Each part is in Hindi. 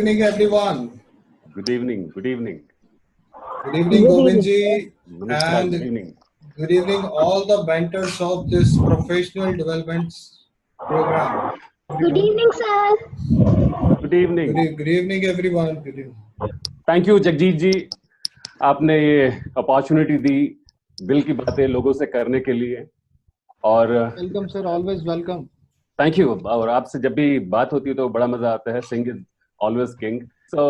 evening, everyone. Good evening. Good evening. Good evening, Govindji, Namaskar. Good and evening. good evening, all the mentors of this professional development program. Good evening, sir. Good evening. Good evening, everyone. Good evening. Thank you Jagjit ji, आपने ये अपॉर्चुनिटी दी दिल की बातें लोगों से करने के लिए। और welcome sir, always welcome. Thank you. और आपसे जब भी बात होती है तो बड़ा मजा आता है। Singh is always king. So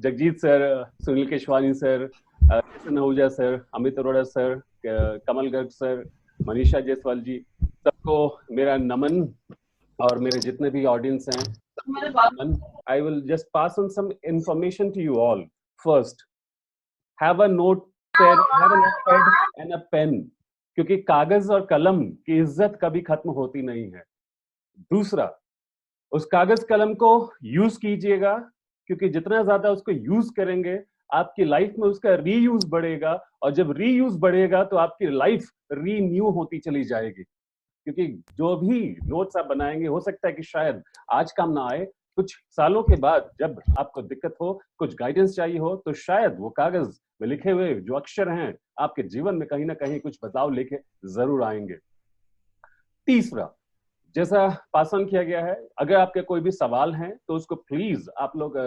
Jagjit sir, Sunil Keshwani sir, Kishan Ahuja sir, Amit Arora sir, Kamal Garg sir, Manisha Jaiswal ji, सबको मेरा नमन। और मेरे जितने भी ऑडियंस हैं, I will just pass on some information to you all. First, have a notepad and a pen, क्योंकि कागज और कलम की इज्जत कभी खत्म होती नहीं है। दूसरा, उस कागज कलम को यूज कीजिएगा, क्योंकि जितना ज्यादा उसको यूज करेंगे आपकी लाइफ में उसका रीयूज बढ़ेगा, और जब रीयूज बढ़ेगा तो आपकी लाइफ रीन्यू होती चली जाएगी। क्योंकि जो भी नोट्स आप बनाएंगे हो सकता है कि शायद आज काम ना आए, कुछ सालों के बाद जब आपको दिक्कत हो, कुछ गाइडेंस चाहिए हो, तो शायद वो कागज में लिखे हुए जो अक्षर हैं आपके जीवन में कहीं ना कहीं कुछ बदलाव लेके जरूर आएंगे। तीसरा, जैसा पास ऑन किया गया है, अगर आपके कोई भी सवाल हैं तो उसको प्लीज आप लोग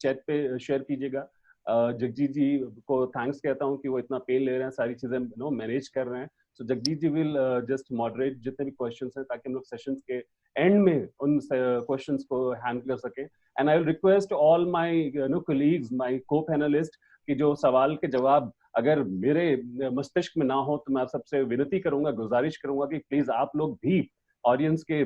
चैट पे शेयर कीजिएगा। जगजीत जी को थैंक्स कहता हूं कि वो इतना पेन ले रहे हैं, सारी चीजें मैनेज कर रहे हैं। सो जगजीत जी विल जस्ट मॉडरेट जितने भी क्वेश्चंस हैं, ताकि हम लोग सेशंस के एंड में उन क्वेश्चंस को हैंडल कर सके। And I will request all my colleagues, my को पैनलिस्ट, कि जो सवाल के जवाब अगर मेरे मस्तिष्क में ना हो तो मैं आप सबसे विनती करूंगा, गुजारिश करूंगा कि प्लीज आप लोग भी ऑडियंस के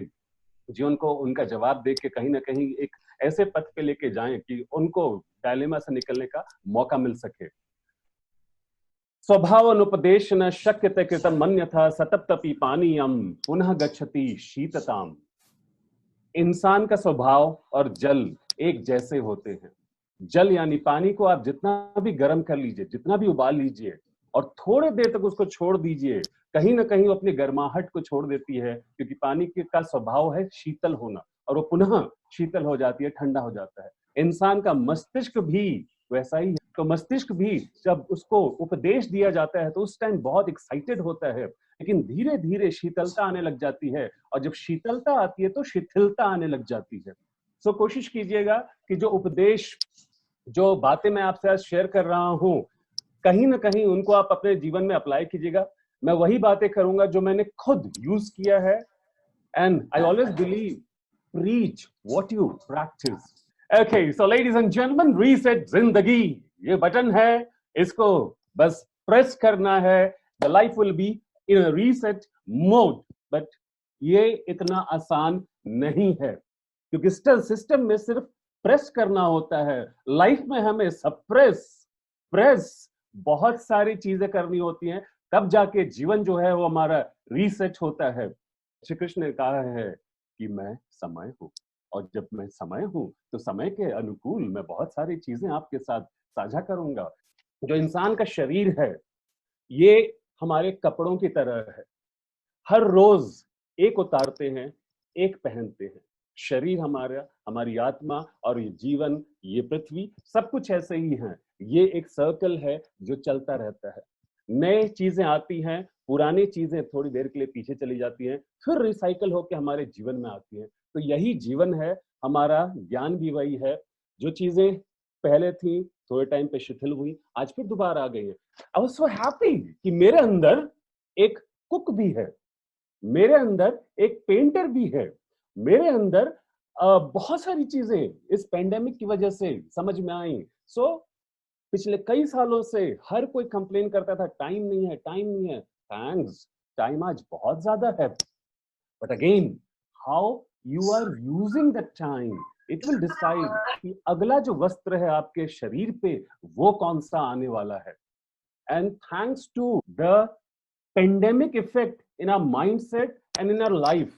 जीवन को उनका जवाब दे के कहीं ना कहीं एक ऐसे पथ पे लेके जाएं कि उनको डायलेमा से निकलने का मौका मिल सके। स्वभावनुपदेशन शक्यते कृतम मन्यथा सतप्तपि पानीयम पुनः गच्छति शीतताम। इंसान का स्वभाव और जल एक जैसे होते हैं। जल यानी पानी को आप जितना भी गर्म कर लीजिए, जितना भी उबाल लीजिए और थोड़े देर तक उसको छोड़ दीजिए, कहीं ना कहीं वो अपनी गर्माहट को छोड़ देती है, क्योंकि पानी का स्वभाव है शीतल होना, और वो पुनः शीतल हो जाती है, ठंडा हो जाता है। इंसान का मस्तिष्क भी वैसा ही है। तो मस्तिष्क भी जब उसको उपदेश दिया जाता है तो उस टाइम बहुत एक्साइटेड होता है, लेकिन धीरे धीरे शीतलता आने लग जाती है, और जब शीतलता आती है तो शिथिलता आने लग जाती है। सो कोशिश कीजिएगा कि जो उपदेश, जो बातें मैं आपसे आज शेयर कर रहा हूं, कहीं ना कहीं उनको आप अपने जीवन में अप्लाई कीजिएगा। मैं वही बातें करूंगा जो मैंने खुद यूज किया है, and I always believe preach what you practice. Okay, so ladies and gentlemen, reset जिंदगी ये बटन है, इसको बस प्रेस करना है। The life will be in a reset mode, but ये इतना आसान नहीं है, क्योंकि सिस्टम में सिर्फ प्रेस करना होता है। लाइफ में हमें प्रेस बहुत सारी चीजें करनी होती हैं, तब जाके जीवन जो है वो हमारा रीसेट होता है। श्री कृष्ण ने कहा है कि मैं समय हूं, और जब मैं समय हूं तो समय के अनुकूल मैं बहुत सारी चीजें आपके साथ साझा करूंगा। जो इंसान का शरीर है ये हमारे कपड़ों की तरह है, हर रोज एक उतारते हैं, एक पहनते हैं। शरीर हमारा, हमारी आत्मा और ये जीवन, ये पृथ्वी, सब कुछ ऐसे ही है। ये एक सर्कल है जो चलता रहता है। नए चीजें आती हैं, पुरानी चीजें थोड़ी देर के लिए पीछे चली जाती हैं, फिर रिसाइकल होकर हमारे जीवन में आती हैं। तो यही जीवन है हमारा। ज्ञान भी वही है। जो चीजें पहले थी थोड़े टाइम पे शिथिल हुई, आज फिर दोबारा आ गई है। आई वाज सो हैप्पी कि मेरे अंदर एक कुक भी है, मेरे अंदर एक पेंटर भी है, मेरे अंदर बहुत सारी चीजें इस पेंडेमिक की वजह से समझ में आई। सो पिछले कई सालों से हर कोई कंप्लेन करता था, टाइम नहीं है, टाइम नहीं है। थैंक्स, टाइम आज बहुत ज्यादा है, but again how you are using the time, it will decide कि अगला जो वस्त्र है आपके शरीर पे वो कौन सा आने वाला है। And thanks to the pandemic effect in our mindset and in our life,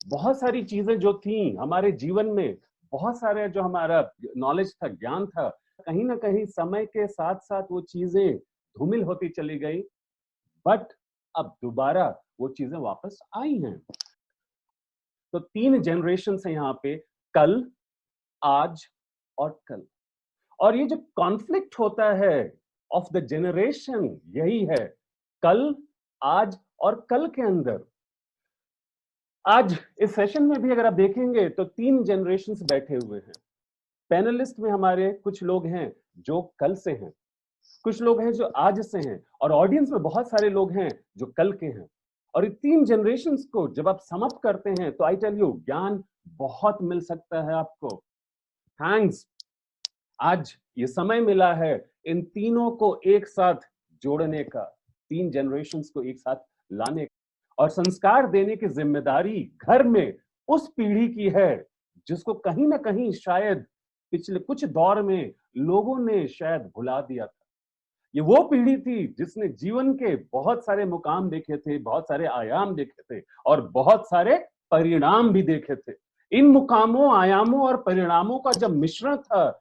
बहुत सारी चीजें जो थी हमारे जीवन में, बहुत सारे जो हमारा नॉलेज था, ज्ञान था, कहीं ना कहीं समय के साथ साथ वो चीजें धूमिल होती चली गई, बट अब दोबारा वो चीजें वापस आई हैं। तो 3 जनरेशन है यहाँ पे, कल, आज और कल। और ये जो कॉन्फ्लिक्ट होता है ऑफ द जनरेशन, यही है कल, आज और कल के अंदर। आज इस सेशन में भी अगर आप देखेंगे तो 3 जनरेशंस बैठे हुए हैं। पैनलिस्ट में हमारे कुछ लोग हैं जो कल से हैं, कुछ लोग हैं जो आज से हैं, और ऑडियंस में बहुत सारे लोग हैं जो कल के हैं। और ये 3 जनरेशंस को जब आप सम अप करते हैं तो आई टेल यू ज्ञान बहुत मिल सकता है आपको। थैंक्स, आज ये समय मिला है इन तीनों को एक साथ जोड़ने का, 3 जनरेशंस को एक साथ लाने का, और संस्कार देने की जिम्मेदारी घर में उस पीढ़ी की है जिसको कहीं ना कहीं शायद पिछले कुछ दौर में लोगों ने शायद भुला दिया था। ये वो पीढ़ी थी जिसने जीवन के बहुत सारे मुकाम देखे थे, बहुत सारे आयाम देखे थे और बहुत सारे परिणाम भी देखे थे। इन मुकामों, आयामों और परिणामों का जब मिश्रण था,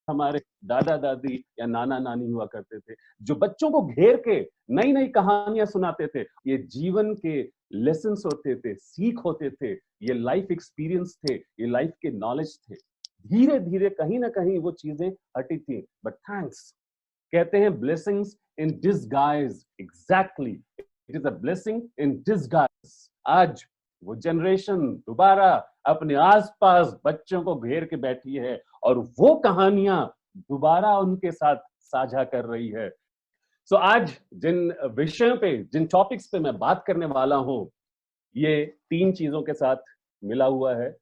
हमारे दादा दादी या नाना नानी हुआ करते थे जो बच्चों को घेर के नई नई कहानियां सुनाते थे। ये जीवन के लेसन्स होते थे, सीख होते थे, ये लाइफ एक्सपीरियंस थे, ये लाइफ के नॉलेज थे। धीरे धीरे कहीं ना कहीं वो चीजें हटी थी, बट थैंक्स, कहते हैं blessings in disguise. Exactly, it is a blessing in disguise. आज वो जनरेशन दोबारा अपने आसपास बच्चों को घेर के बैठी है और वो कहानियां दोबारा उनके साथ साझा कर रही है। सो आज जिन विषयों पे, जिन टॉपिक्स पे मैं बात करने वाला हूं, ये 3 चीजों के साथ मिला हुआ है।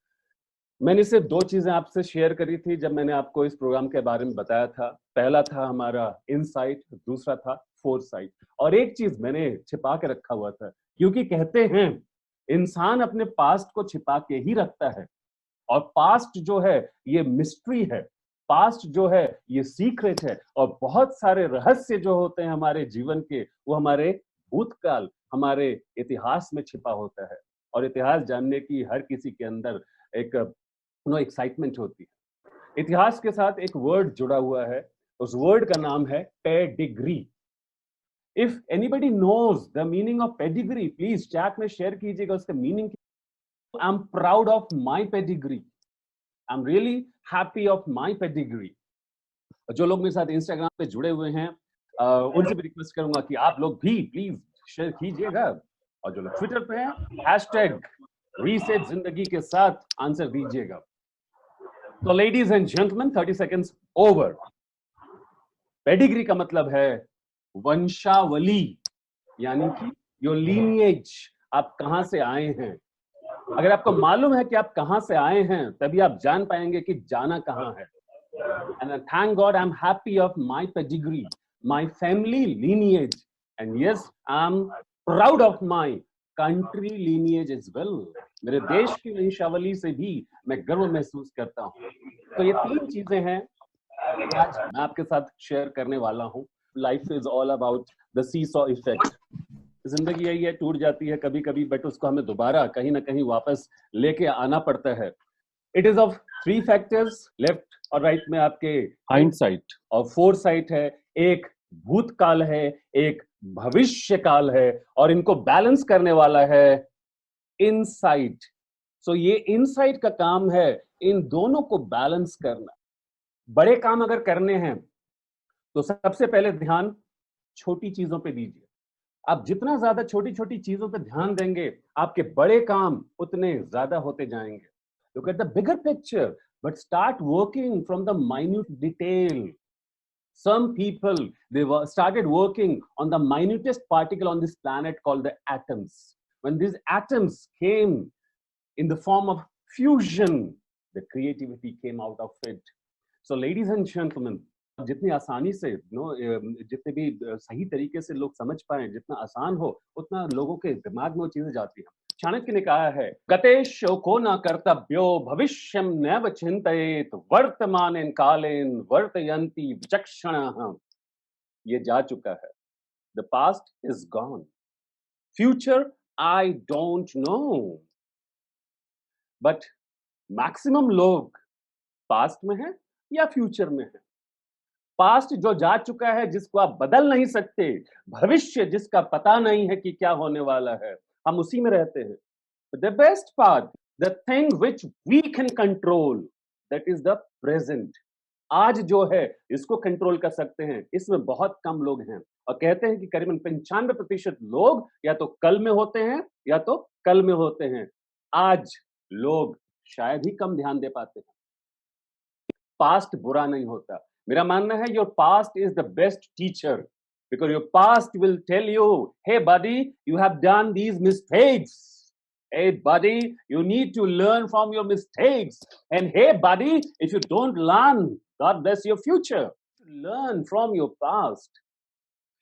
मैंने सिर्फ 2 चीजें आपसे शेयर करी थी जब मैंने आपको इस प्रोग्राम के बारे में बताया था। पहला था हमारा इनसाइट, दूसरा था फोरसाइट, और एक चीज मैंने छिपा के रखा हुआ था, क्योंकि कहते हैं इंसान अपने पास्ट को छिपा के ही रखता है, और पास्ट जो है ये मिस्ट्री है, पास्ट जो है ये सीक्रेट है, और बहुत सारे रहस्य जो होते हैं हमारे जीवन के, वो हमारे भूतकाल, हमारे इतिहास में छिपा होता है। और इतिहास जानने की हर किसी के अंदर एक एक्साइटमेंट होती है। इतिहास के साथ एक वर्ड जुड़ा हुआ है, उस वर्ड का नाम है pedigree. If anybody knows the meaning of pedigree, please chat में शेयर कीजिएगा उसका meaning. I am proud of my pedigree, I am really happy of my pedigree. जो लोग मेरे साथ इंस्टाग्राम पे जुड़े हुए हैं, उनसे भी रिक्वेस्ट करूंगा कि आप लोग भी प्लीज शेयर कीजिएगा, और जो लोग ट्विटर पे हैं, हैशटैग रीसेट जिंदगी के साथ आंसर दीजिएगा। तो ladies and gentleman, 30 seconds over. Pedigree का मतलब है वंशावली, यानी कि योर लीनिएज, आप कहां से आए हैं। अगर आपको मालूम है कि आप कहां से आए हैं, तभी आप जान पाएंगे कि जाना कहां है। And thank God I'm happy of my pedigree, my family lineage, and yes, I'm proud of my country lineage as well. मेरे देश की वंशावली से भी मैं गर्व महसूस करता हूँ। तो ये 3 चीजें हैं आज मैं आपके साथ शेयर करने वाला हूँ। Life is all about the seesaw effect. जिंदगी यही है, टूट जाती है कभी कभी, बट उसको हमें दोबारा कहीं ना कहीं वापस लेके आना पड़ता है। It is of 3 factors, left और राइट में आपके हाइंडसाइट और फोरसाइट है, एक भूतकाल है, एक भविष्य काल है, और इनको बैलेंस करने वाला है इनसाइट। सो ये इनसाइट का काम है इन दोनों को बैलेंस करना। बड़े काम अगर करने हैं तो सबसे पहले ध्यान छोटी चीजों पे दीजिए। आप जितना ज्यादा छोटी छोटी चीजों पे ध्यान देंगे, आपके बड़े काम उतने ज्यादा होते जाएंगे। Look at the bigger picture, but start working from the minute detail. Some people, started working on the minutest particle on this planet called the atoms. When these atoms came in the form of fusion, the creativity came out of it. So ladies and gentlemen, जितनी आसानी से जितने भी सही तरीके से लोग समझ पाए, जितना आसान हो उतना लोगों के दिमाग में वो चीजें जाती हैं। चाणक्य ने कहा है, गते शोको न कर्तव्यो भविष्यम नैव चिंतयेत वर्तमानेन कालेन वर्तयन्ति विचक्षणाः। ये जा चुका है, the past is gone, future I don't know, but maximum लोग पास्ट में हैं या फ्यूचर में हैं। पास्ट जो जा चुका है, जिसको आप बदल नहीं सकते, भविष्य जिसका पता नहीं है कि क्या होने वाला है, हम उसी में रहते हैं। The best part, the thing which we can control, that is the present, आज जो है इसको कंट्रोल कर सकते हैं, इसमें बहुत कम लोग हैं। और कहते हैं कि करीबन 95% लोग या तो कल में होते हैं या तो कल में होते हैं। आज लोग शायद ही कम ध्यान दे पाते हैं। पास्ट बुरा नहीं होता। मेरा मानना है your past is the best teacher, because your past will tell you, hey buddy, you have done these mistakes. Hey buddy, you need to learn from your mistakes. And hey buddy, if you don't learn, God bless your future. Learn from your past.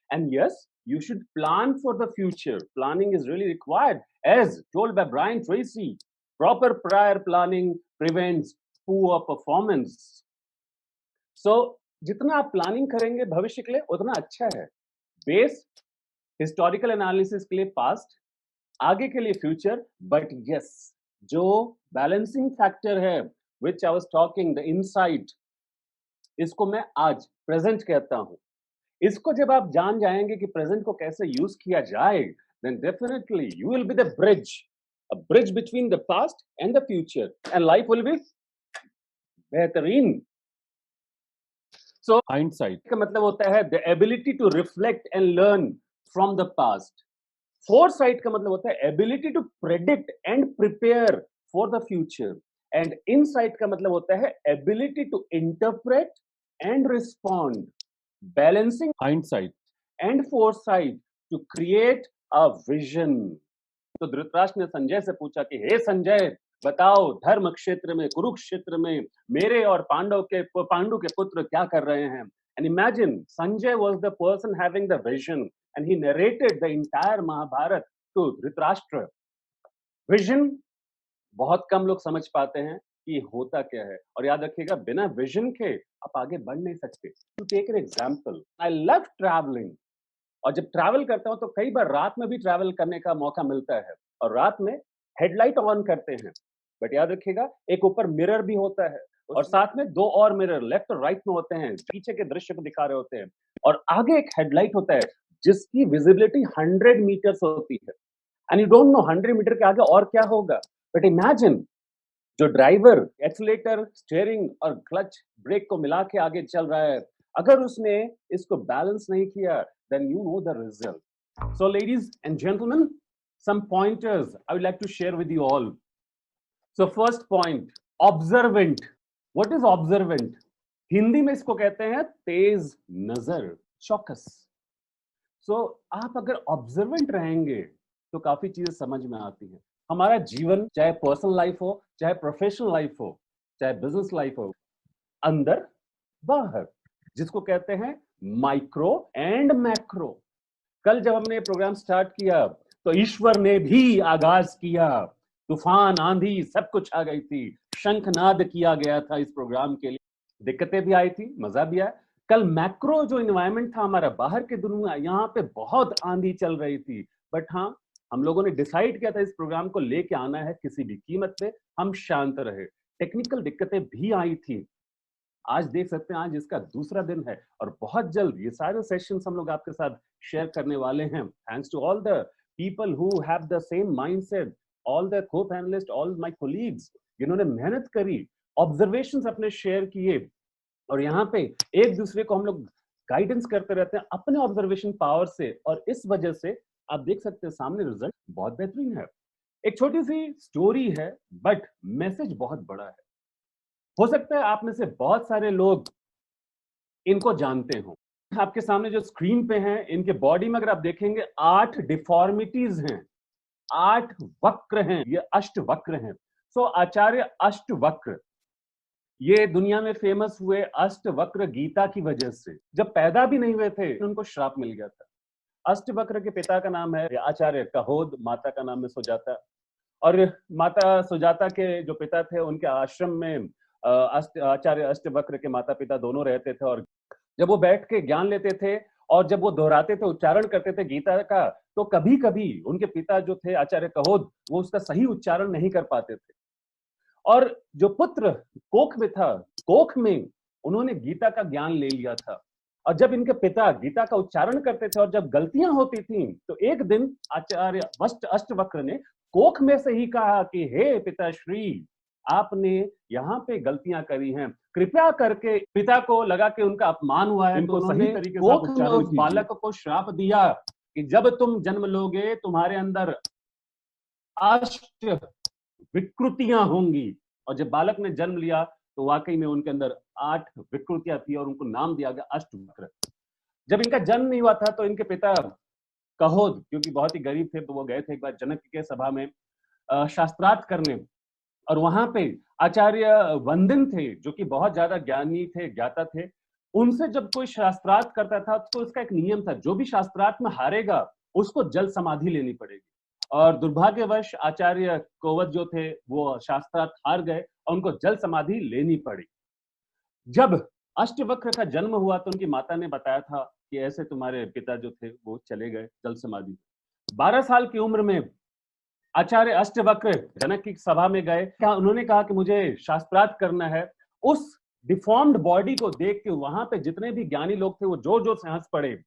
And yes, you should plan for the future. Planning is really required. As told by Brian Tracy, proper prior planning prevents poor performance. So, जितना आप प्लानिंग करेंगे भविष्य के लिए उतना अच्छा है. बेस हिस्टोरिकल एनालिसिस के लिए पास्ट, आगे के लिए फ्यूचर. बट यस, जो बैलेंसिंग फैक्टर है which I was talking, the insight, इसको मैं आज प्रेजेंट कहता हूं. इसको जब आप जान जाएंगे कि प्रेजेंट को कैसे यूज किया जाए, then definitely you will be the bridge, a bridge between the past and the future, and life will be बेहतरीन. सो हाइंडसाइट का मतलब होता है the ability to reflect and learn from the past. Foresight का मतलब होता है ability to predict and prepare for the future. And insight का मतलब होता है ability to interpret and respond. Balancing hindsight and foresight to create a vision. तो धृतराष्ट्र ने संजय से पूछा कि हे संजय, बताओ धर्म क्षेत्र में, कुरुक्षेत्र में मेरे और पांडु के पुत्र क्या कर रहे हैं. And imagine, Sanjay was the person having the vision and he narrated the entire Mahabharata to Dhritarashtra. Vision बहुत कम लोग समझ पाते हैं कि होता क्या है. और याद रखिएगा, बिना विजन के आप आगे बढ़ नहीं सकते. To take an example, I love traveling. और जब ट्रैवल करता हूं तो कई बार रात में भी ट्रैवल करने का मौका मिलता है, और रात में हेडलाइट ऑन करते हैं. बट याद रखिएगा, एक ऊपर मिरर भी होता है और साथ में दो और मिरर लेफ्ट और राइट में होते हैं, पीछे के दृश्य को दिखा रहे होते हैं. और आगे एक हेडलाइट होता है जिसकी विजिबिलिटी 100 मीटर्स होती है. And you don't know 100 metre के आगे और क्या होगा. बट इमेजिन, जो ड्राइवर एक्सीलेटर, स्टीयरिंग और क्लच ब्रेक को मिला के आगे चल रहा है, अगर उसने इसको बैलेंस नहीं किया, then you know the result. So ladies and gentlemen, some pointers I would like to share with you all. So first point, observant. What is observant? Hindi में इसको कहते हैं तेज नजर, चौकस. So आप अगर ऑब्जर्वेंट रहेंगे तो काफी चीजें समझ में आती हैं. हमारा जीवन, चाहे पर्सनल लाइफ हो, चाहे प्रोफेशनल लाइफ हो, चाहे बिजनेस लाइफ हो, अंदर बाहर, जिसको कहते हैं माइक्रो एंड मैक्रो. कल जब हमने प्रोग्राम स्टार्ट किया तो ईश्वर ने भी आगाज किया. तूफान, आंधी, सब कुछ आ गई थी. शंखनाद किया गया था इस प्रोग्राम के लिए. दिक्कतें भी आई थी, मजा भी आया. कल मैक्रो जो एनवायरनमेंट था हमारा, बाहर के दुनिया, यहाँ पे बहुत आंधी चल रही थी. बट हाँ, हम लोगों ने डिसाइड किया था इस प्रोग्राम को लेके आना है किसी भी कीमत पे. हम शांत रहे. टेक्निकल दिक्कतें भी आई थी. आज देख सकते हैं, आज इसका दूसरा दिन है और बहुत जल्द ये सारे सेशंस हम लोग आपके साथ शेयर करने वाले हैं. Thanks to all the people who have the same mindset, all the co-panelist, all my colleagues, जिन्होंने मेहनत करी, ऑब्जर्वेशंस अपने शेयर किए, और यहाँ पे एक दूसरे को हम लोग गाइडेंस करते रहते हैं अपने ऑब्जर्वेशन पावर से. और इस वजह से आप देख सकते हैं सामने रिजल्ट बहुत बेहतरीन है. एक छोटी सी स्टोरी है बट मैसेज बहुत बड़ा है. हो सकता है आप में से बहुत सारे लोग इनको जानते हो. आपके सामने जो स्क्रीन पे हैं, इनके बॉडी में अगर आप देखेंगे 8 डिफॉर्मिटीज हैं, 8 वक्र हैं. ये अष्टवक्र हैं. सो आचार्य अष्टवक्र ये दुनिया में फेमस हुए अष्टवक्र गीता की वजह से. जब पैदा भी नहीं हुए थे उनको श्राप मिल गया था. अष्टवक्र के पिता का नाम है आचार्य कहोद, माता का नाम है सुजाता. और माता सुजाता के जो पिता थे, उनके आश्रम में आचार्य अष्टवक्र के माता पिता दोनों रहते थे. और जब वो बैठ के ज्ञान लेते थे और जब वो दोहराते थे, उच्चारण करते थे गीता का, तो कभी कभी उनके पिता जो थे आचार्य कहोद, वो उसका सही उच्चारण नहीं कर पाते थे. और जो पुत्र कोख में था, कोख में उन्होंने गीता का ज्ञान ले लिया था. और जब इनके पिता गीता का उच्चारण करते थे और जब गलतियां होती थी, तो एक दिन आचार्य अष्टवक्र ने कोख में से ही कहा कि हे पिताश्री, आपने यहाँ पे गलतियां करी हैं, कृपया करके पिता को लगा कि उनका अपमान हुआ है, तो सही तरीके से कोख में उस बालक को श्राप दिया कि जब तुम जन्म लोगे तुम्हारे अंदर अष्ट विकृतियां होंगी। और जब बालक ने जन्म लिया तो वाकई में उनके अंदर 8 विकृतियां थी और उनको नाम दिया गया अष्टवक्र। जब इनका जन्म नहीं हुआ था तो इनके पिता कहोद, क्योंकि बहुत ही गरीब थे, तो वो गए थे एक बार जनक के सभा में शास्त्रार्थ करने। और वहां पे आचार्य वंदिन थे जो कि बहुत ज्यादा ज्ञानी थे, ज्ञाता थे। उनसे जब कोई शास्त्रार्थ करता था तो उसका एक नियम था, जो भी शास्त्रार्थ में हारेगा उसको जल समाधि लेनी पड़ेगी। और दुर्भाग्यवश आचार्य कोवत जो थे वो शास्त्रार्थ हार गए और उनको जल समाधि लेनी पड़ी। जब अष्टवक्र का जन्म हुआ तो उनकी माता ने बताया था कि ऐसे तुम्हारे पिता जो थे वो चले गए जल समाधि। 12 साल की उम्र में आचार्य अष्टवक्र जनक की सभा में गए। क्या उन्होंने कहा कि मुझे शास्त्रार्थ करना है। उस डिफॉर्म्ड बॉडी को देख के वहां पे जितने भी ज्ञानी लोग थे वो जोर जोर से हंस पड़े।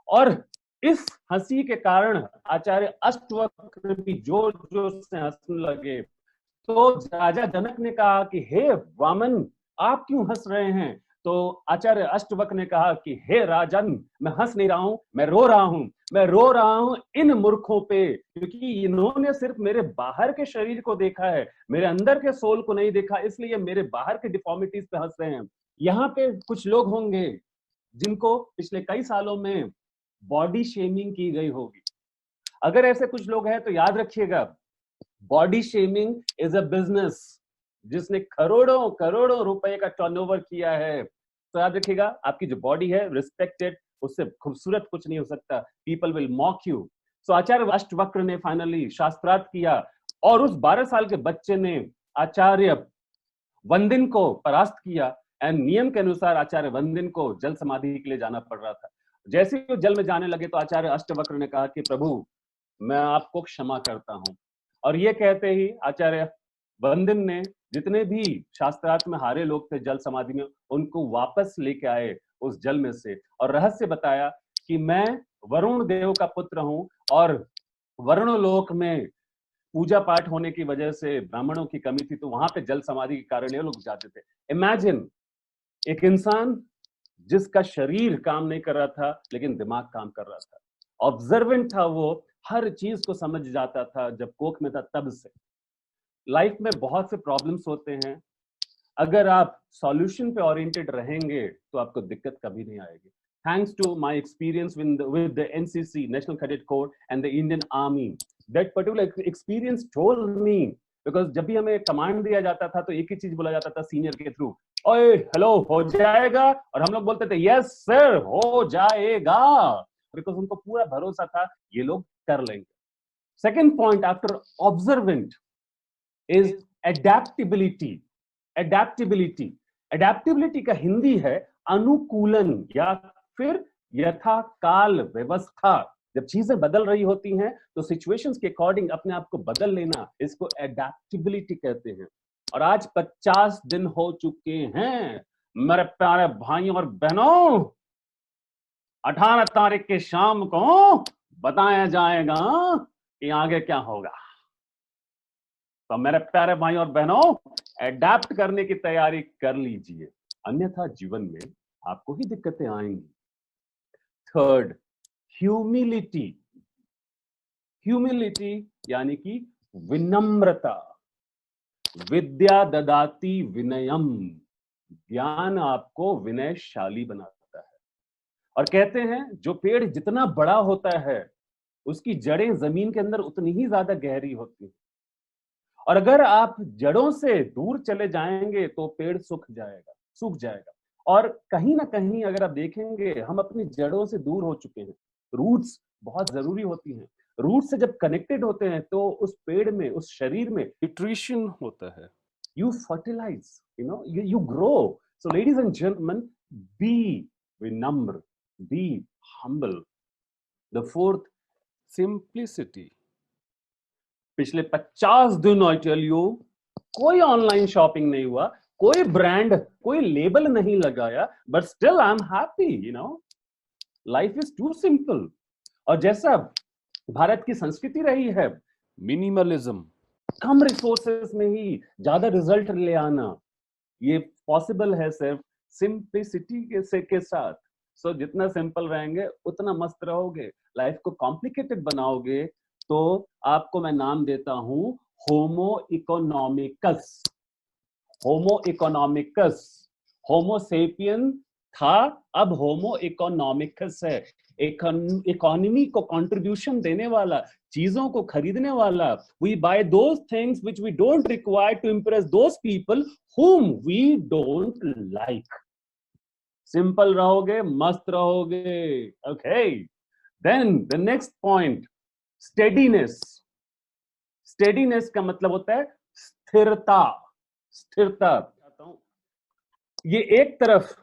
और इस हंसी के कारण आचार्य अष्टवक्र भी जोर जोर से हंसने लगे। तो राजा जनक ने कहा कि हे वामन, आप क्यों हंस रहे हैं। तो आचार्य अष्टवक्र ने कहा कि हे राजन, मैं हंस नहीं रहा हूं, मैं रो रहा हूं। मैं रो रहा हूं इन मूर्खों पे, क्योंकि इन्होंने सिर्फ मेरे बाहर के शरीर को देखा है, मेरे अंदर के सोल को नहीं देखा, इसलिए मेरे बाहर के डिफॉर्मिटीज पे हंस रहे हैं। यहाँ पे कुछ लोग होंगे जिनको पिछले कई सालों में बॉडी शेमिंग की गई होगी। अगर ऐसे कुछ लोग हैं तो याद रखिएगा, body shaming is a business जिसने करोड़ों करोड़ों रुपए का टर्नओवर किया है। तो याद रखिएगा, आपकी जो बॉडी है रिस्पेक्टेड, उससे खूबसूरत कुछ नहीं हो सकता। People will mock you. So Acharya Ashtavakra ने फाइनली शास्त्रार्थ किया और उस 12 साल के बच्चे ने आचार्य वंदिन को परास्त किया। एंड नियम के अनुसार आचार्य वंदिन को जल समाधि के लिए जाना पड़ रहा था। जैसे ही वो जल में जाने लगे तो आचार्य अष्टवक्र ने कहा कि प्रभु, मैं आपको क्षमा करता हूं। और ये कहते ही आचार्य वंदिन ने जितने भी शास्त्रार्थ में हारे लोग थे जल समाधि में, उनको वापस लेके आए उस जल में से और रहस्य बताया कि मैं वरुण देव का पुत्र हूं और वरुण लोक में पूजा पाठ होने की वजह से ब्राह्मणों की कमी थी, तो वहां पे जल समाधि के कारण ये लोग जाते थे। इमेजिन, एक इंसान जिसका शरीर काम नहीं कर रहा था लेकिन दिमाग काम कर रहा था, ऑब्जर्वेंट था, वो हर चीज को समझ जाता था जब कोख में था तब से। लाइफ में बहुत से प्रॉब्लम्स होते हैं, अगर आप सॉल्यूशन पे ओरिएंटेड रहेंगे तो आपको दिक्कत कभी नहीं आएगी। Thanks to my experience with the NCC, national cadet corps and the Indian army, that particular experience told me, because जब भी हमें कमांड दिया जाता था तो एक ही चीज बोला जाता था सीनियर के थ्रू, ओए हेलो हो जाएगा, और हम लोग बोलते थे यस सर हो जाएगा, बिकॉज उनको पूरा भरोसा था ये लोग कर लेंगे। Second point after observant is adaptability. Adaptability, adaptability का हिंदी है अनुकूलन या फिर यथा काल व्यवस्था। जब चीजें बदल रही होती हैं तो सिचुएशंस के अकॉर्डिंग अपने आप को बदल लेना, इसको एडेप्टिबिलिटी कहते हैं। और आज 50 दिन हो चुके हैं मेरे प्यारे भाइयों और बहनों। 18 तारीख की शाम को बताया जाएगा कि आगे क्या होगा। तो मेरे प्यारे भाई और बहनों, एडेप्ट करने की तैयारी कर लीजिए, अन्यथा जीवन में आपको ही दिक्कतें आएंगी। Third, humility. ह्यूमिलिटी यानी कि विनम्रता। विद्या ददाति विनयम, ज्ञान आपको विनयशाली बनाता है। और कहते हैं जो पेड़ जितना बड़ा होता है उसकी जड़ें जमीन के अंदर उतनी ही ज्यादा गहरी होती हैं, और अगर आप जड़ों से दूर चले जाएंगे तो पेड़ सूख जाएगा। और कहीं ना कहीं अगर आप देखेंगे हम अपनी जड़ों से दूर हो चुके हैं। रूट्स बहुत जरूरी होती हैं। रूट से जब कनेक्टेड होते हैं तो उस पेड़ में, उस शरीर में न्यूट्रिशन होता है, you fertilise, you grow. So ladies and gentlemen, be vinamr, be humble. The fourth, simplicity. पिछले 50 दिन आई टेल यू कोई ऑनलाइन शॉपिंग नहीं हुआ, कोई ब्रांड, कोई लेबल नहीं लगाया, but still I am happy. Life is too simple. और जैसा भारत की संस्कृति रही है, मिनिमलिज्म, कम रिसोर्सेस में ही ज्यादा रिजल्ट ले आना, ये पॉसिबल है सिर्फ सिंप्लिसिटी के साथ। सो जितना सिंपल रहेंगे उतना मस्त रहोगे। लाइफ को कॉम्प्लिकेटेड बनाओगे तो आपको मैं नाम देता हूं homo economicus. Homo economicus, homo sapien था, अब होमो इकोनॉमिकस है। इकोनॉमी को कंट्रीब्यूशन देने वाला, चीजों को खरीदने वाला। We buy those things which we don't require to impress those people whom we don't like. Simple रहोगे, मस्त रहोगे। Okay, then the next point, steadiness. Steadiness का मतलब होता है स्थिरता। स्थिरता, ये एक तरफ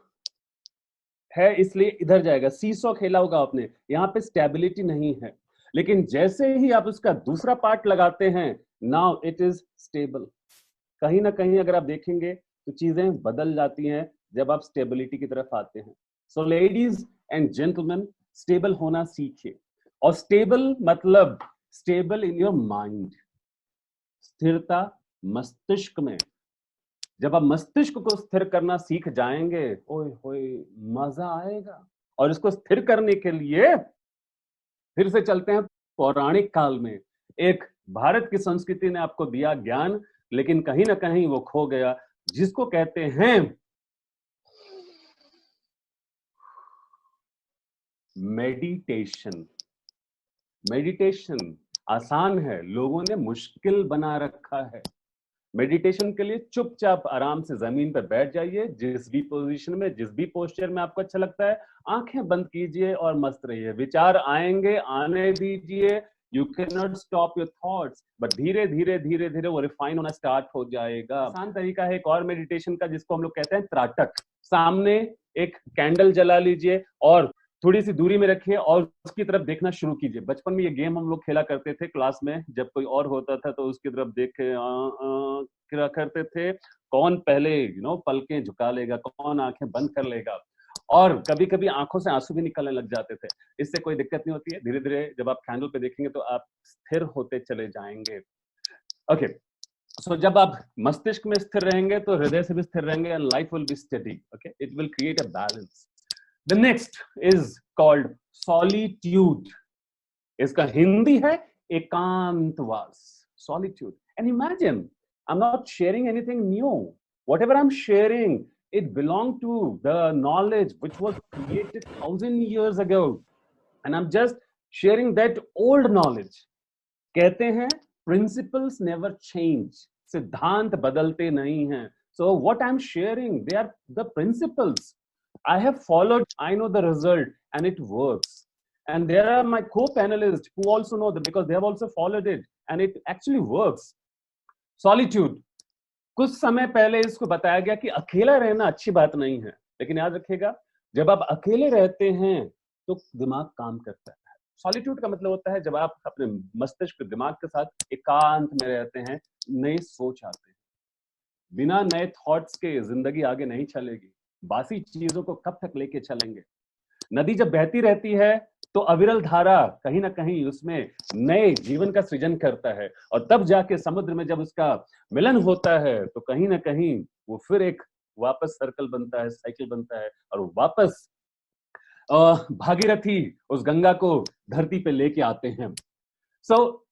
है इसलिए इधर जाएगा। सीसॉ खेला होगा आपने, यहां पे स्टेबिलिटी नहीं है, लेकिन जैसे ही आप उसका दूसरा पार्ट लगाते हैं, नाउ इट इज स्टेबल। कहीं ना कहीं अगर आप देखेंगे तो चीजें बदल जाती हैं जब आप स्टेबिलिटी की तरफ आते हैं। सो लेडीज एंड जेंटलमैन, स्टेबल होना सीखिए। और स्टेबल मतलब स्टेबल इन योर माइंड, स्थिरता मस्तिष्क में। जब आप मस्तिष्क को स्थिर करना सीख जाएंगे, ओए होए मजा आएगा। और इसको स्थिर करने के लिए फिर से चलते हैं पौराणिक काल में। एक भारत की संस्कृति ने आपको दिया ज्ञान, लेकिन कहीं ना कहीं वो खो गया, जिसको कहते हैं मेडिटेशन। मेडिटेशन आसान है, लोगों ने मुश्किल बना रखा है। मेडिटेशन के लिए चुपचाप आराम से जमीन पर बैठ जाइए, जिस भी पोजीशन में, जिस भी पोस्चर में आपको अच्छा लगता है, आंखें बंद कीजिए और मस्त रहिए। विचार आएंगे, आने दीजिए। You can not stop your thoughts, but धीरे धीरे धीरे धीरे वो रिफाइन होना स्टार्ट हो जाएगा। आसान तरीका है एक और मेडिटेशन का, जिसको हम लोग कहते हैं त्राटक। सामने एक कैंडल जला लीजिए और थोड़ी सी दूरी में रखिए और उसकी तरफ देखना शुरू कीजिए। बचपन में ये गेम हम लोग खेला करते थे क्लास में, जब कोई और होता था तो उसकी तरफ देख के करते थे, कौन पहले पलकें झुका लेगा, कौन आंखें बंद कर लेगा। और कभी कभी आंखों से आंसू भी निकलने लग जाते थे। इससे कोई दिक्कत नहीं होती है, धीरे धीरे जब आप कैंडल पे देखेंगे तो आप स्थिर होते चले जाएंगे। ओके, सो जब आप मस्तिष्क में स्थिर रहेंगे तो हृदय से भी स्थिर रहेंगे, and life will be steady. Okay, it will create a balance. The next is called solitude. इसका हिंदी है एकांतवास, solitude. And imagine, I'm not sharing anything new. Whatever I'm sharing, it belongs to the knowledge which was created 1,000 years ago. And I'm just sharing that old knowledge. कहते हैं principles never change. सिद्धांत बदलते नहीं हैं. So what I'm sharing, they are the principles. I have followed, I know the result, and it works. And there are my co-panelists who also know that, because they have also followed it, and it actually works. Solitude. कुछ समय पहले इसको बताया गया कि अकेला रहना अच्छी बात नहीं है, लेकिन याद रखिएगा, जब आप अकेले रहते हैं तो दिमाग काम करता है। सॉलिट्यूड का मतलब होता है जब आप अपने मस्तिष्क, दिमाग के साथ एकांत में रहते हैं, नए सोच आते हैं। बिना नए थॉट्स के जिंदगी आगे नहीं चलेगी। बासी चीजों को कब तक लेके चलेंगे? नदी जब बहती रहती है तो अविरल धारा कहीं ना कहीं उसमें नए जीवन का सृजन करता है, और तब जाके समुद्र में जब उसका मिलन होता है तो कहीं ना कहीं वो फिर एक वापस सर्कल बनता है, साइकिल बनता है, और वापस भागीरथी उस गंगा को धरती पे लेके आते हैं। सो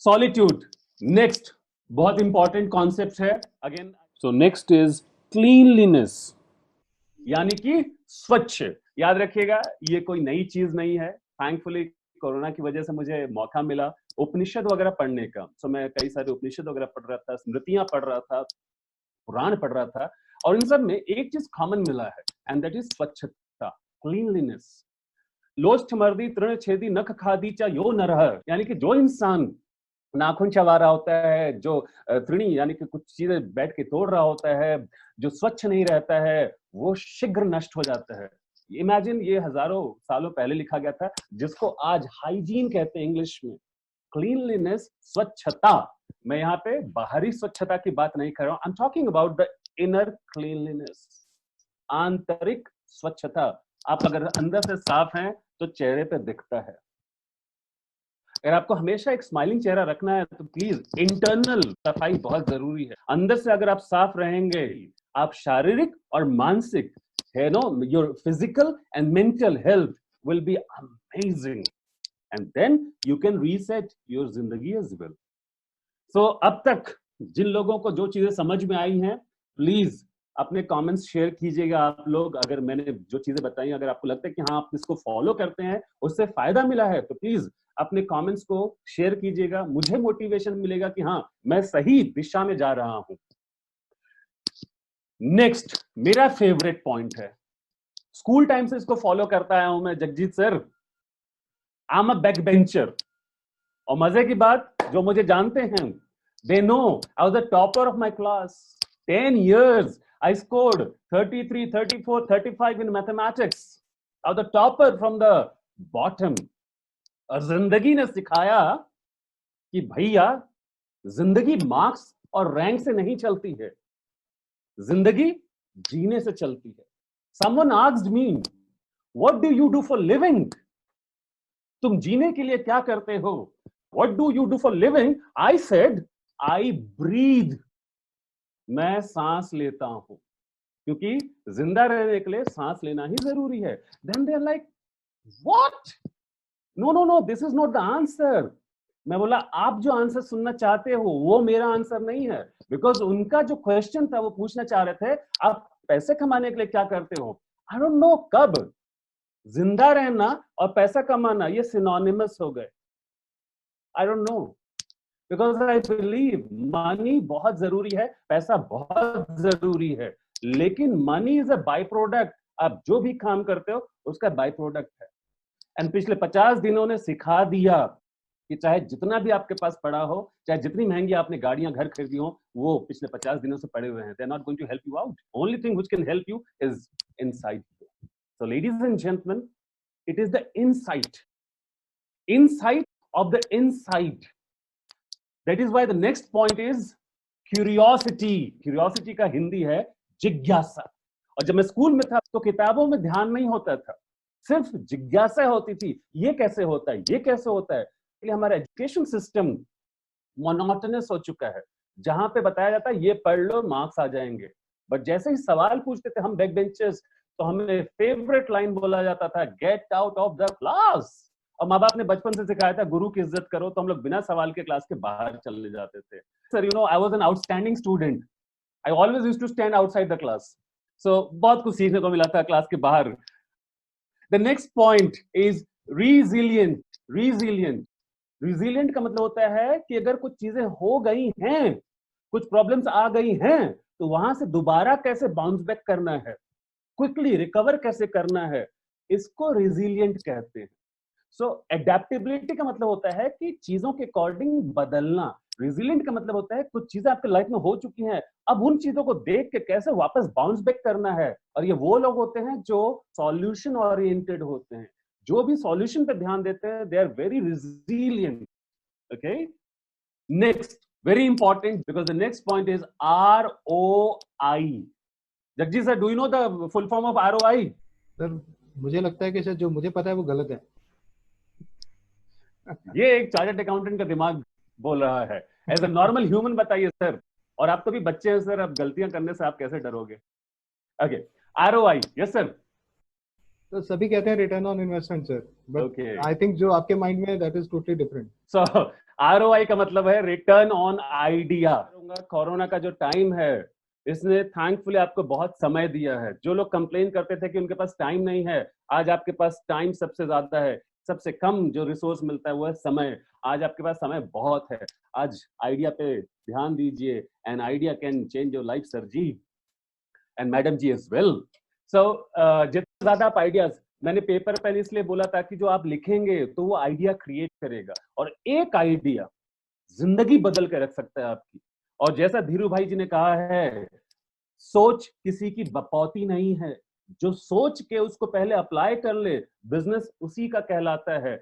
सॉलिट्यूड नेक्स्ट बहुत इंपॉर्टेंट कॉन्सेप्ट है again. So next is cleanliness, यानी कि स्वच्छ। याद रखिएगा, ये कोई नई चीज नहीं है। थैंकफुली कोरोना की वजह से मुझे मौका मिला उपनिषद वगैरह पढ़ने का। सो मैं कई सारे उपनिषद वगैरह पढ़ रहा था, स्मृतियां पढ़ रहा था, पुराण पढ़ रहा था, और इन सब में एक चीज कॉमन मिला है, एंड दैट इज स्वच्छता, क्लीनलीनेस। लोष्ठ मर्दी तृण छेदी नख खादी चा यो नरह, यानी कि जो इंसान नाखून चबा रहा होता है, जो तृणी यानी कि कुछ चीजें बैठ के तोड़ रहा होता है, जो स्वच्छ नहीं रहता है, वो शीघ्र नष्ट हो जाता है। इमेजिन, ये हजारों सालों पहले लिखा गया था, जिसको आज हाइजीन कहते हैं इंग्लिश में। क्लीनलीनेस, स्वच्छता। मैं यहाँ पे बाहरी स्वच्छता की बात नहीं कर रहा हूं, I am talking about the inner cleanliness, आंतरिक स्वच्छता। आप अगर अंदर से साफ हैं तो चेहरे पे दिखता है। अगर आपको हमेशा एक स्माइलिंग चेहरा रखना है तो प्लीज इंटरनल सफाई बहुत जरूरी है। अंदर से अगर आप साफ रहेंगे, आप शारीरिक और मानसिक, है नो, your physical and mental health will be amazing, and then you can reset your जिंदगी एज वेल। सो अब तक जिन लोगों को जो चीजें समझ में आई हैं, प्लीज अपने कमेंट्स शेयर कीजिएगा। आप लोग, अगर मैंने जो चीजें बताई, अगर आपको लगता है कि हाँ आप इसको फॉलो करते हैं, उससे फायदा मिला है, तो प्लीज अपने कमेंट्स को शेयर कीजिएगा। मुझे मोटिवेशन मिलेगा कि हाँ मैं सही दिशा में जा रहा हूं। नेक्स्ट मेरा फेवरेट पॉइंट है, स्कूल टाइम से इसको फॉलो करता आया हूं मैं, Jagjit sir. I am a back bencher, और मजे की बात, जो मुझे जानते हैं, they know I was the topper of my class. 10 years I scored 33, 34, 35 in mathematics. I was the topper from the bottom. और जिंदगी ने सिखाया कि भैया, जिंदगी मार्क्स और रैंक से नहीं चलती है, जिंदगी जीने से चलती है। Someone asked me, what do you do for living? तुम जीने के लिए क्या करते हो? What do you do for living? I said, I breathe. मैं सांस लेता हूं, क्योंकि जिंदा रहने के लिए सांस लेना ही जरूरी है। Then they're like, what? No, no, no, this is not the answer. मैं बोला, आप जो आंसर सुनना चाहते हो वो मेरा आंसर नहीं है, बिकॉज उनका जो क्वेश्चन था वो पूछना चाह रहे थे, आप पैसे कमाने के लिए क्या करते हो? आई डोंट नो कब जिंदा रहना और पैसा कमाना ये सिनोनिमस हो गए। I don't know, because I believe money बहुत जरूरी है, पैसा बहुत जरूरी है, लेकिन money is a by product. आप जो भी काम करते हो उसका बाई प्रोडक्ट है। एंड पिछले 50 दिनों ने सिखा दिया कि चाहे जितना भी आपके पास पड़ा हो, चाहे जितनी महंगी आपने गाड़ियां घर खरीदी हो, वो पिछले 50 दिनों से पड़े हुए हैं। They are not going to help you out. Only thing which can help you is inside you. So ladies and gentleman, it is the insight of the inside. That is why the next point is curiosity का हिंदी है जिज्ञासा। और जब मैं स्कूल में था तो किताबों में ध्यान नहीं होता था, सिर्फ जिज्ञासा होती थी, ये कैसे होता है, ये कैसे होता है। इसलिए हमारा एजुकेशन सिस्टम मोनोटोनस हो चुका है, जहां पे बताया जाता है ये पढ़ लो मार्क्स आ जाएंगे, बट जैसे ही सवाल पूछते थे हम बैक बेंचर्स, तो हमें फेवरेट लाइन बोला जाता था, get out of the class. और माँ बाप ने बचपन से सिखाया था गुरु की इज्जत करो, तो हम लोग बिना सवाल के क्लास के बाहर चले जाते थे। Sir you know, I was an outstanding student, I always used to stand outside the class. So बहुत कुछ सीखने को मिला था क्लास के बाहर। The next point is resilient. Resilient का मतलब होता है कि अगर कुछ चीजें हो गई हैं, कुछ प्रॉब्लम्स आ गई हैं, तो वहां से दोबारा कैसे बाउंस बैक करना है, क्विकली रिकवर कैसे करना है, इसको रिजिलियंट कहते हैं। सो एडेप्टेबिलिटी का मतलब होता है कि चीजों के अकॉर्डिंग बदलना। रिजिलियंट का मतलब होता है कुछ चीजें आपके लाइफ में हो चुकी हैं, अब उन चीजों को देख के कैसे वापस बाउंस बैक करना है। और ये वो लोग होते हैं जो सॉल्यूशन ओरिएंटेड होते हैं, जो भी सॉल्यूशन पे ध्यान देते हैं, they are very resilient. Okay, next very important, because the next point is ROI। Jagjit sir, do you know the full form of ROI? Sir मुझे लगता है कि सर जो मुझे पता है वो गलत है। ये एक चार्टर्ड अकाउंटेंट का दिमाग बोल रहा है। एज अ नॉर्मल ह्यूमन बताइए सर, और आप तो भी बच्चे हैं सर, अब गलतियां करने से आप कैसे डरोगे? Okay, ROI, yes sir. तो सभी कहते हैं return on investment sir, but okay, I think जो आपके माइंड में है that is totally different. So ROI का मतलब है रिटर्न ऑन आइडिया। कोरोना का जो टाइम है, इसने थैंकफुली आपको बहुत समय दिया है। जो लोग कंप्लेन करते थे कि उनके पास टाइम नहीं है, आज आपके पास टाइम सबसे ज्यादा है। सबसे कम जो रिसोर्स मिलता है वो है समय। आज आपके पास समय बहुत है। आज आइडिया पे ध्यान दीजिए, and idea can change your life sir ji, and madam ji as well. So जितना ज्यादा आप आइडियाज, मैंने पेपर पेन इसलिए बोला था कि जो आप लिखेंगे तो वो आइडिया क्रिएट करेगा, और एक आइडिया जिंदगी बदल के रख सकता है आपकी। और जैसा धीरू भाई जी ने कहा है, सोच किसी की बपौती नहीं है, जो सोच के उसको पहले अप्लाई कर ले, बिजनेस उसी का कहलाता है।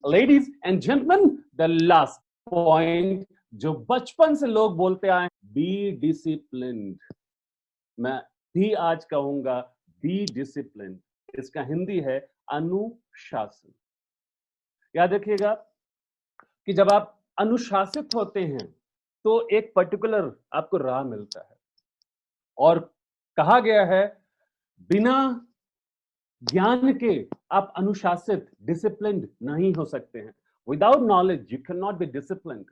Ladies and gentleman, the last point जो बचपन से लोग बोलते आए, बी डिसिप्लिन्ड। मैं भी आज कहूंगा बी डिसिप्लिन। इसका हिंदी है अनुशासन। याद रखिएगा, कि जब आप अनुशासित होते हैं तो एक पर्टिकुलर आपको राह मिलता है, और कहा गया है बिना ज्ञान के आप अनुशासित डिसिप्लिन्ड नहीं हो सकते हैं। Without knowledge you can not be disciplined.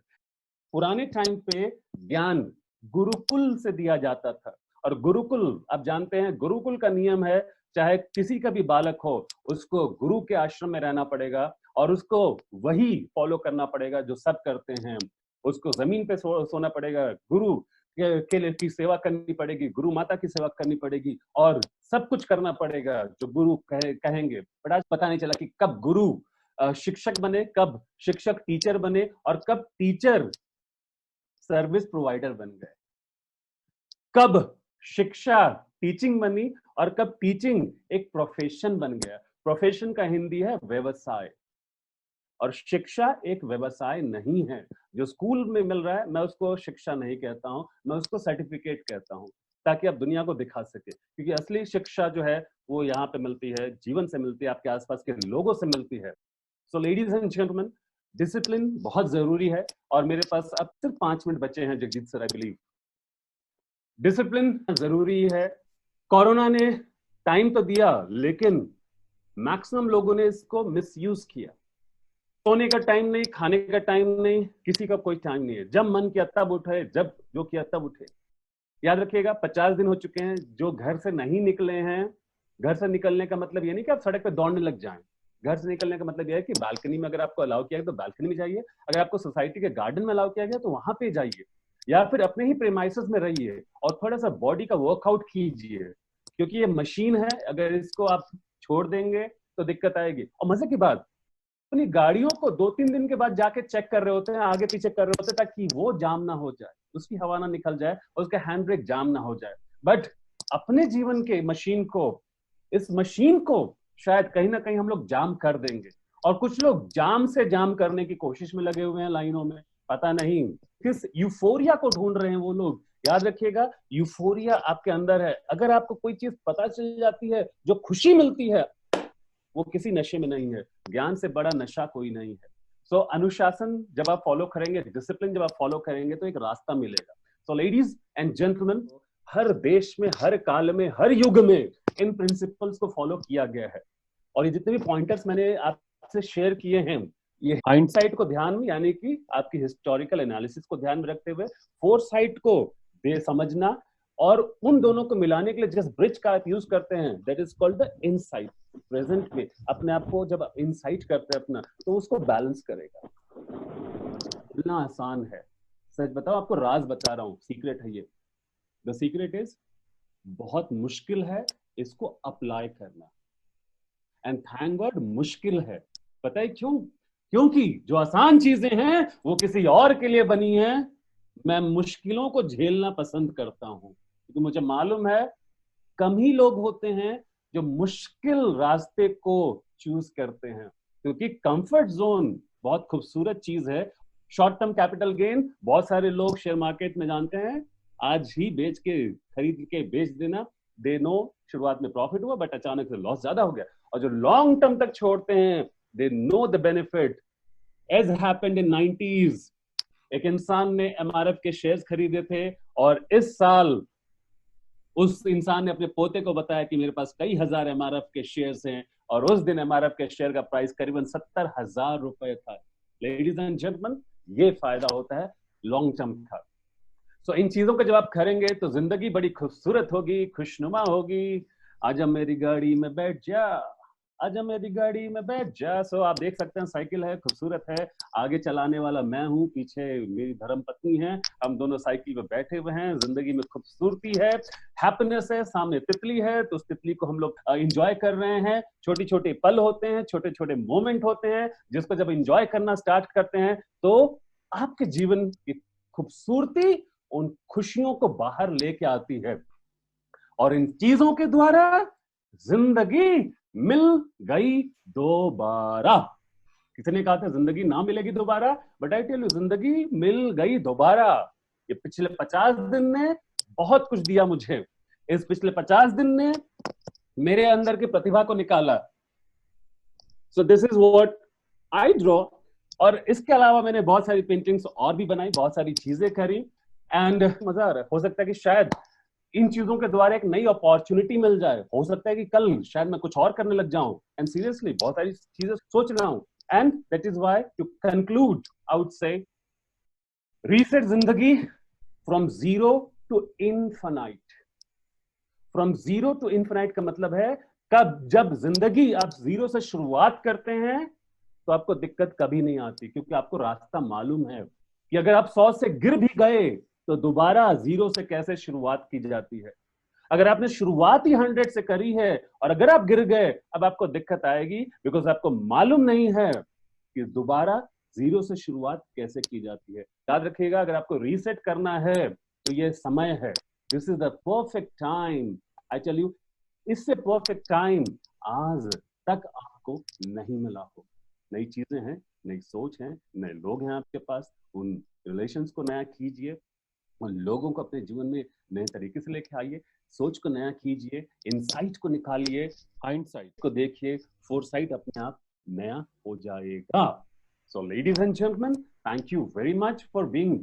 पुराने टाइम पे ज्ञान गुरुकुल से दिया जाता था, और गुरुकुल आप जानते हैं, गुरुकुल का नियम है चाहे किसी का भी बालक हो उसको गुरु के आश्रम में रहना पड़ेगा और उसको वही फॉलो करना पड़ेगा जो सब करते हैं। उसको जमीन पे सोना पड़ेगा, गुरु के लिए की सेवा करनी पड़ेगी, गुरु माता की सेवा करनी पड़ेगी, और सब कुछ करना पड़ेगा जो गुरु कहेंगे। बट आज पता नहीं चला कि कब गुरु शिक्षक बने, कब शिक्षक टीचर बने, और कब टीचर सर्विस प्रोवाइडर बन गए, कब शिक्षा टीचिंग बनी और कब टीचिंग एक प्रोफेशन बन गया। प्रोफेशन का हिंदी है व्यवसाय, और शिक्षा एक व्यवसाय नहीं है। जो स्कूल में मिल रहा है मैं उसको शिक्षा नहीं कहता हूं, मैं उसको सर्टिफिकेट कहता हूं, ताकि आप दुनिया को दिखा सके। क्योंकि असली शिक्षा जो है वो यहाँ पे मिलती है, जीवन से मिलती है, आपके आसपास के लोगों से मिलती है। सो लेडीज एंड जेंटलमैन, डिसिप्लिन बहुत जरूरी है। और मेरे पास अब सिर्फ 5 मिनट बचे हैं Jagjit sir, I believe discipline जरूरी है। कोरोना ने टाइम तो दिया, लेकिन मैक्सिमम लोगों ने इसको मिसयूज किया। सोने का टाइम नहीं, खाने का टाइम नहीं, किसी का कोई टाइम नहीं है। जब मन किया तब उठे, जब जो किया तब उठे। याद रखिएगा 50 दिन हो चुके हैं जो घर से नहीं निकले हैं। घर से निकलने का मतलब ये नहीं कि आप सड़क पे दौड़ने लग जाएं। घर से निकलने का मतलब यह है कि बालकनी में अगर आपको अलाउ किया गया तो बालकनी में जाइए, अगर आपको सोसाइटी के गार्डन में अलाउ किया गया तो वहां पे जाइए, या फिर अपने ही प्रेमाइसेस में रहिए और थोड़ा सा बॉडी का वर्कआउट कीजिए। क्योंकि ये मशीन है, अगर इसको आप छोड़ देंगे तो दिक्कत आएगी। और मजे की बात, अपनी गाड़ियों को 2-3 दिन के बाद जाके चेक कर रहे होते हैं, आगे पीछे कर रहे होते हैं, ताकि वो जाम ना हो जाए, उसकी हवा ना निकल जाए और उसका हैंड ब्रेक जाम ना हो जाए। बट अपने जीवन के मशीन को, इस मशीन को शायद कहीं ना कहीं हम लोग जाम कर देंगे। और कुछ लोग जाम से जाम करने की कोशिश में लगे हुए हैं लाइनों में, पता नहीं किस यूफोरिया को ढूंढ रहे हैं वो लोग। याद रखिएगा, यूफोरिया आपके अंदर है। अगर आपको कोई चीज पता चल जाती है जो खुशी मिलती है, वो किसी नशे में नहीं है। ज्ञान से बड़ा नशा कोई नहीं है। सो अनुशासन जब आप फॉलो करेंगे, डिसिप्लिन जब आप फॉलो करेंगे, तो एक रास्ता मिलेगा। सो लेडीज एंड जेंटलमैन, हर देश में, हर काल में, हर युग में इन प्रिंसिपल्स को फॉलो किया गया है। और ये जितने भी पॉइंटर्स मैंने आपसे शेयर किए हैं, ये हाइंडसाइट को ध्यान में, यानी कि आपकी हिस्टोरिकल एनालिसिस को ध्यान में रखते हुए फोरसाइट को समझना, और उन दोनों को मिलाने के लिए जिस ब्रिज का आप यूज करते हैं, that is called the insight. Present में अपने आप को जब इनसाइट करते हैं अपना, तो उसको बैलेंस करेगा। बोलना आसान है, सच बताओ, आपको राज बता रहा हूं, सीक्रेट है ये। द सीक्रेट इज, बहुत मुश्किल है इसको अप्लाई करना। एंड थैंक गॉड मुश्किल है। पता है क्यों? क्योंकि जो आसान चीजें हैं वो किसी और के लिए बनी हैं। मैं मुश्किलों को झेलना पसंद करता हूं, क्योंकि मुझे मालूम है कम ही लोग होते हैं जो मुश्किल रास्ते को चूज करते हैं। क्योंकि कंफर्ट जोन बहुत खूबसूरत चीज है। शॉर्ट टर्म कैपिटल गेन, बहुत सारे लोग शेयर मार्केट में जानते हैं, आज ही बेच के खरीद के बेच देना, दे नो शुरुआत में प्रॉफिट हुआ बट अचानक से लॉस ज्यादा हो गया। और जो लॉन्ग टर्म तक छोड़ते हैं, they know the benefit. As happened in 90s, एक इंसान ने एमआरएफ के शेयर्स खरीदे थे, और इस साल उस इंसान ने अपने पोते को बताया कि मेरे पास कई हजार एमआरएफ के शेयर्स हैं, और उस दिन एमआरएफ के शेयर का प्राइस करीबन 70,000 रुपए था। लेडीज एंड जेंटलमैन, ये फायदा होता है लॉन्ग टर्म का। सो इन चीजों को जब आप करेंगे तो जिंदगी बड़ी खूबसूरत होगी, खुशनुमा होगी। आजा मेरी गाड़ी में बैठ जा, आजा मेरी गाड़ी में बैठ जा। सो आप देख सकते हैं साइकिल है, खूबसूरत है, आगे चलाने वाला मैं हूँ, पीछे मेरी धर्म पत्नी है, हम दोनों साइकिल पे बैठे हुए हैं। जिंदगी में खूबसूरती है, हैप्पीनेस है, सामने तितली है, तो उस तितली को हम लोग एंजॉय कर रहे हैं। छोटे छोटे पल होते हैं, छोटे छोटे मोमेंट होते हैं, जिसको जब एंजॉय करना स्टार्ट करते हैं तो आपके जीवन की खूबसूरती उन खुशियों को बाहर लेके आती है। और इन चीजों के द्वारा जिंदगी मिल गई दोबारा। किसी ने कहा था जिंदगी ना मिलेगी दोबारा, बट आई टेल यू, जिंदगी मिल गई दोबारा। ये पिछले 50 दिन ने बहुत कुछ दिया मुझे। इस पिछले 50 दिन ने मेरे अंदर की प्रतिभा को निकाला। So this is what I draw. और इसके अलावा मैंने बहुत सारी पेंटिंग्स और भी बनाई, बहुत सारी चीजें करी, एंड मजा आ रहा है। हो सकता है कि शायद इन चीजों के द्वारा एक नई अपॉर्चुनिटी मिल जाए, हो सकता है कि कल शायद मैं कुछ और करने लग जाऊं, एंड सीरियसली बहुत सारी चीजें सोच रहा हूं। And that is why to conclude I would say reset जिंदगी from zero to infinite. From zero to infinite का मतलब है कब जब जिंदगी आप जीरो से शुरुआत करते हैं तो आपको दिक्कत कभी नहीं आती, क्योंकि आपको रास्ता मालूम है कि अगर आप 100 से गिर भी गए तो दोबारा जीरो से कैसे शुरुआत की जाती है। अगर आपने शुरुआत ही 100 से करी है और अगर आप गिर गए, अब आपको दिक्कत आएगी, बिकॉज आपको मालूम नहीं है कि दोबारा जीरो से शुरुआत कैसे की जाती है। याद रखिएगा, अगर आपको रीसेट करना है तो ये समय है, this is the perfect time. I tell you, इससे परफेक्ट टाइम आज तक आपको नहीं मिला हो। नई चीजें हैं, नई सोच है, नए लोग हैं आपके पास, उन रिलेशंस को नया कीजिए, उन लोगों को अपने जीवन में नए तरीके से लेके आइए, सोच को नया कीजिए, इनसाइट को निकालिए, हाइंडसाइट को देखिए, फोरसाइट अपने आप नया हो जाएगा। सो ladies and gentleman, thank you very much for being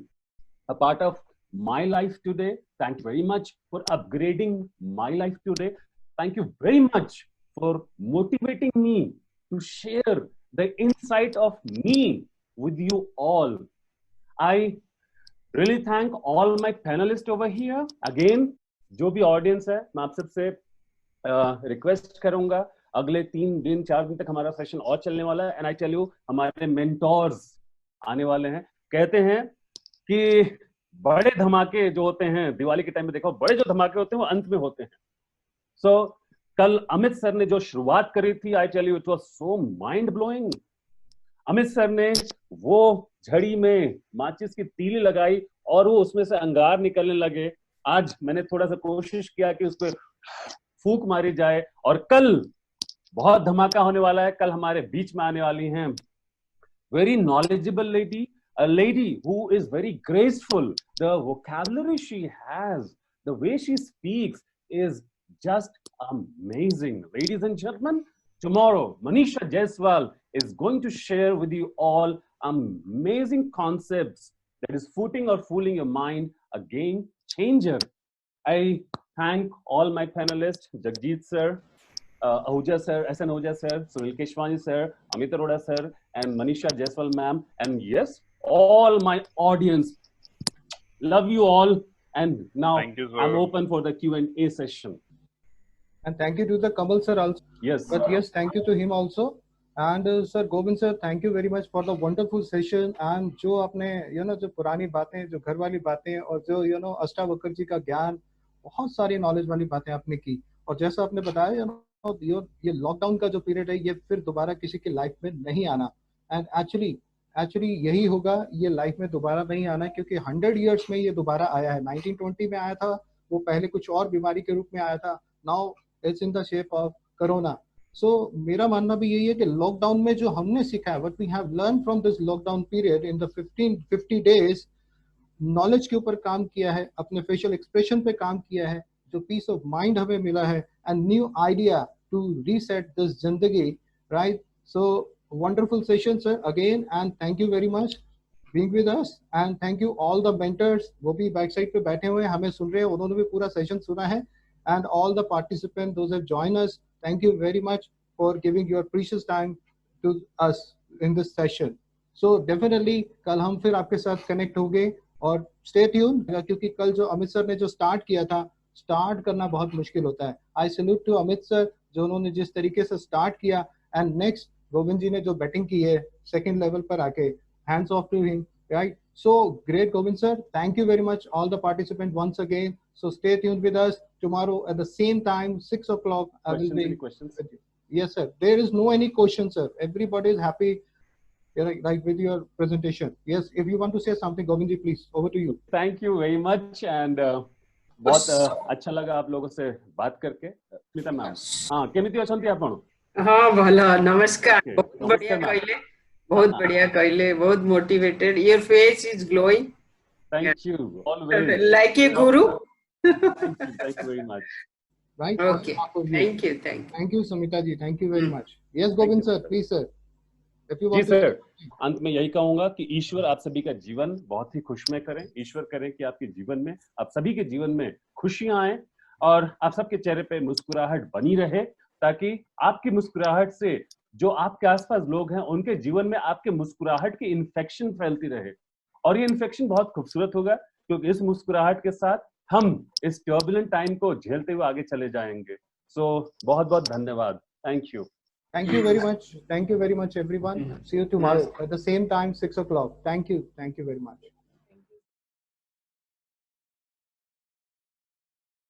a part of my life today. Thank you very much for upgrading my life today. Thank you very much for motivating me to share the insight of me with you all. I really thank all my panelists over here. Again, जो भी ऑडियंस है, मैं आप सबसे रिक्वेस्ट करूंगा, अगले 3 दिन 4 दिन तक हमारा सेशन और चलने वाला है, एंड आई टेल यू हमारे मेंटोर्स आने वाले हैं। कहते हैं कि बड़े धमाके जो होते हैं दिवाली के टाइम में, देखो बड़े जो धमाके होते हैं वो अंत में होते हैं। सो कल अमित सर ने जो शुरुआत करी थी, I tell you it was so mind blowing. Amit sir ने वो झड़ी में माचिस की तीली लगाई और वो उसमें से अंगार निकलने लगे। आज मैंने थोड़ा सा कोशिश किया कि उस पर फूंक मारी जाए, और कल बहुत धमाका होने वाला है। कल हमारे बीच में आने वाली हैं very knowledgeable lady, a lady who is very graceful. The vocabulary she has, the way she speaks is just amazing. Ladies and gentlemen, tomorrow Manisha Jaiswal is going to share with you all amazing concepts that is footing or fooling your mind, a game changer. I thank all my panelists, Jagjit sir, Ahuja sir, SN Ahuja sir, Sunil Keshwani sir, Amit Arora sir, and Manisha Jaiswal ma'am, and yes, all my audience. Love you all, and now Thank you, sir. I'm open for the Q&A session. And thank you to the Kamal sir also. Yes. But yes, thank you to him also. And sir Govind sir, thank you very much for the wonderful session. And जो आपने जो पुरानी बातें, जो घर वाली बातें, और जो अष्टावक्र जी का ज्ञान, बहुत सारी नॉलेज वाली बातें आपने की। और जैसा आपने बताया ये लॉकडाउन का जो पीरियड है, ये फिर दोबारा किसी की लाइफ में नहीं आना। एंड एक्चुअली यही होगा, ये लाइफ में दोबारा नहीं आना, क्योंकि 100 ईयर्स में ये दोबारा आया है। 1920 में आया था, वो पहले कुछ और बीमारी के रूप में आया था, now it's in the shape of corona. So मेरा मानना भी यही है कि लॉकडाउन में जो हमने सीखा है, what we have learn from this lockdown period in the 50 days, knowledge के ऊपर काम किया है, अपने फेशियल एक्सप्रेशन पे काम किया है, जो पीस ऑफ माइंड हमें मिला है, and new idea to reset this जिंदगी, right? So wonderful session sir again, and thank you very much being with us, and thank you all the mentors, वो भी बैक साइड पे बैठे हुए हैं, हमें सुन रहे हैं, उन्होंने भी पूरा सेशन सुना है, and all the participants those have joined us, thank you very much for giving your precious time to us in this session. So definitely कल हम फिर आपके साथ कनेक्ट होंगे, और stay tuned, क्योंकि कल जो अमित सर ने जो स्टार्ट किया था, स्टार्ट करना बहुत मुश्किल होता है। I salute to Amit sir, जो उन्होंने जिस तरीके से स्टार्ट किया, एंड नेक्स्ट गोविंद जी ने जो बैटिंग की है सेकंड लेवल पर आके, hands off to him, right? So great Govind sir, thank you very much all the participant once again. So stay tuned with us tomorrow at the same time 6 o'clock. I will be questions. Yes sir, there is no any question sir, everybody is happy like with your presentation. Yes, if you want to say something Govind ji, please, over to you. Thank you very much, and बहुत अच्छा लगा आप लोगों से बात करके। स्मिता मैम, हाँ केमिति अछंती आपण? हाँ भला, नमस्कार। Okay, बहुत बढ़िया नमस्कार, कहले, बहुत बढ़िया कहले, बहुत motivated, your face is glowing. Thank you, always. Like a guru. Thank you very much. Right? Okay, thank you. Thank you Samita ji, thank you very much. Yes Govind sir, please sir. If you जी want to सर, अंत में यही कहूंगा कि ईश्वर आप सभी का जीवन बहुत ही खुशमय करें। ईश्वर करें कि आपके जीवन में, आप सभी के जीवन में खुशियां आए और आप सबके चेहरे पे मुस्कुराहट बनी रहे, ताकि आपकी मुस्कुराहट से जो आपके आसपास लोग हैं उनके जीवन में आपके मुस्कुराहट की इन्फेक्शन फैलती रहे। और ये इन्फेक्शन बहुत खूबसूरत होगा, क्योंकि इस मुस्कुराहट के साथ हम इस टर्बुलेंट टाइम को झेलते हुए आगे चले जाएंगे। सो बहुत बहुत धन्यवाद। Thank you. Thank you very much. Thank you very much, everyone. See you tomorrow at the same time, 6 o'clock. Thank you. Thank you very much.